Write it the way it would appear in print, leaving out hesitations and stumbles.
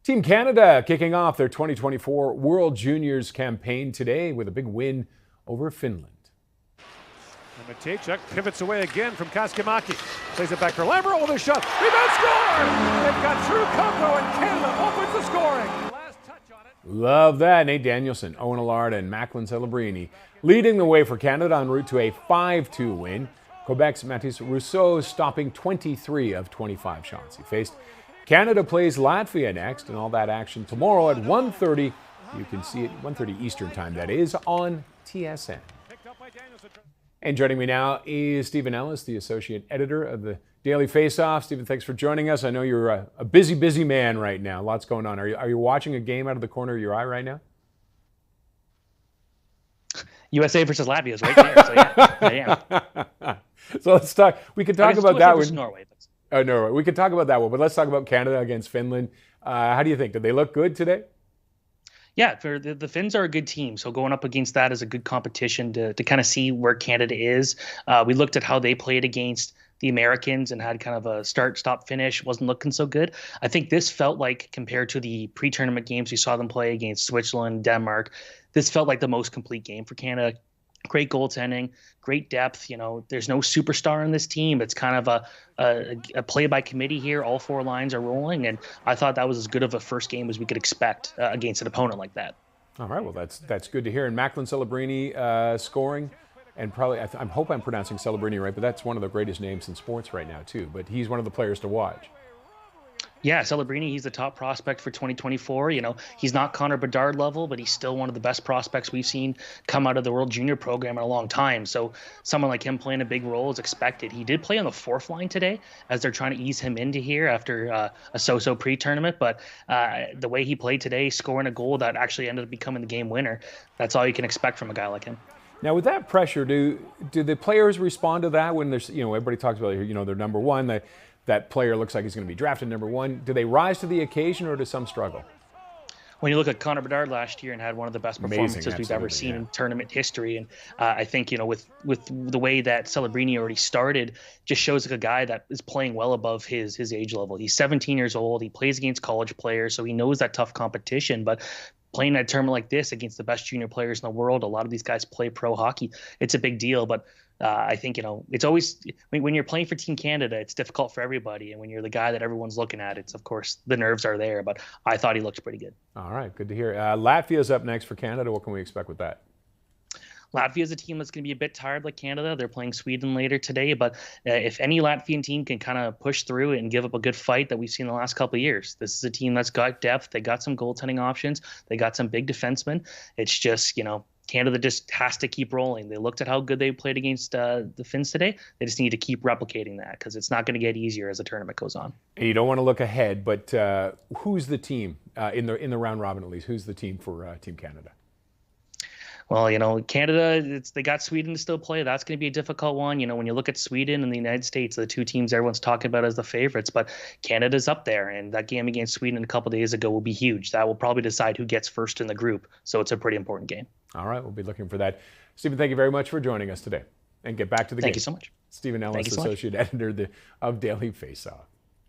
Team Canada kicking off their 2024 World Juniors campaign today with a big win over Finland. And Matejchuk pivots away again from Kaskimaki. Plays it back for Lambert with a shot. Rebound score! They've got through Coco and Canada opens the scoring. Last touch on it. Love that. Nate Danielson, Owen Allard, and Macklin Celebrini leading the way for Canada en route to a 5-2 win. Quebec's Mathis Rousseau stopping 23 of 25 shots. He faced Canada plays Latvia next, and all that action tomorrow at 1:30. You can see it 1:30 Eastern time, that is, on TSN. And joining me now is Stephen Ellis, the associate editor of the Daily Faceoff. Stephen, thanks for joining us. I know you're a busy man right now. Lots going on. Are you watching a game out of the corner of your eye right now? USA versus Latvia is right there. So yeah, I am. So let's talk. We could talk about that one. Norway. Norway. We could talk about that one, but let's talk about Canada against Finland. How do you think? Did they look good today? Yeah, for the Finns are a good team. So going up against that is a good competition to kind of see where Canada is. We looked at how they played against the Americans and had kind of a start, stop, finish. Wasn't looking so good. I think this felt like, compared to the pre-tournament games we saw them play against Switzerland, Denmark, this felt like the most complete game for Canada. Great goaltending, great depth. You know, there's no superstar in this team. It's kind of a play by committee here. All four lines are rolling, and I thought that was as good of a first game as we could expect against an opponent like that. All right, well, that's good to hear. And Macklin Celebrini scoring, and probably I hope I'm pronouncing Celebrini right, but that's one of the greatest names in sports right now too. But he's one of the players to watch. Yeah, Celebrini, he's the top prospect for 2024. You know, he's not Connor Bedard level, but he's still one of the best prospects we've seen come out of the World Junior program in a long time. So someone like him playing a big role is expected. He did play on the fourth line today as they're trying to ease him into here after a so-so pre-tournament. But the way he played today, scoring a goal that actually ended up becoming the game winner, that's all you can expect from a guy like him. Now, with that pressure, do the players respond to that when there's, everybody talks about, they're number one, that player looks like he's going to be drafted number one. Do they rise to the occasion, or do some struggle? When you look at Connor Bedard last year and had one of the best performances we've ever seen in tournament history, and I think with the way that Celebrini already started, just shows like a guy that is playing well above his age level. He's 17 years old. He plays against college players, so he knows that tough competition. But playing a tournament like this against the best junior players in the world, a lot of these guys play pro hockey. It's a big deal, but I think, it's always when you're playing for Team Canada, it's difficult for everybody. And when you're the guy that everyone's looking at, it's, of course, the nerves are there. But I thought he looked pretty good. All right, good to hear. Latvia's up next for Canada. What can we expect with that? Latvia is a team that's going to be a bit tired like Canada. They're playing Sweden later today. But if any Latvian team can kind of push through it and give up a good fight that we've seen the last couple of years, this is a team that's got depth. They got some goaltending options. They got some big defensemen. It's just, Canada just has to keep rolling. They looked at how good they played against the Finns today. They just need to keep replicating that because it's not going to get easier as the tournament goes on. And you don't want to look ahead, but who's the team in the round robin at least? Who's the team for Team Canada? Well, Canada, they got Sweden to still play. That's going to be a difficult one. When you look at Sweden and the United States, the two teams everyone's talking about as the favorites, but Canada's up there. And that game against Sweden a couple of days ago will be huge. That will probably decide who gets first in the group. So it's a pretty important game. All right, we'll be looking for that. Stephen, thank you very much for joining us today. And get back to the game. Thank you so much. Stephen Ellis, Associate Editor of Daily Faceoff.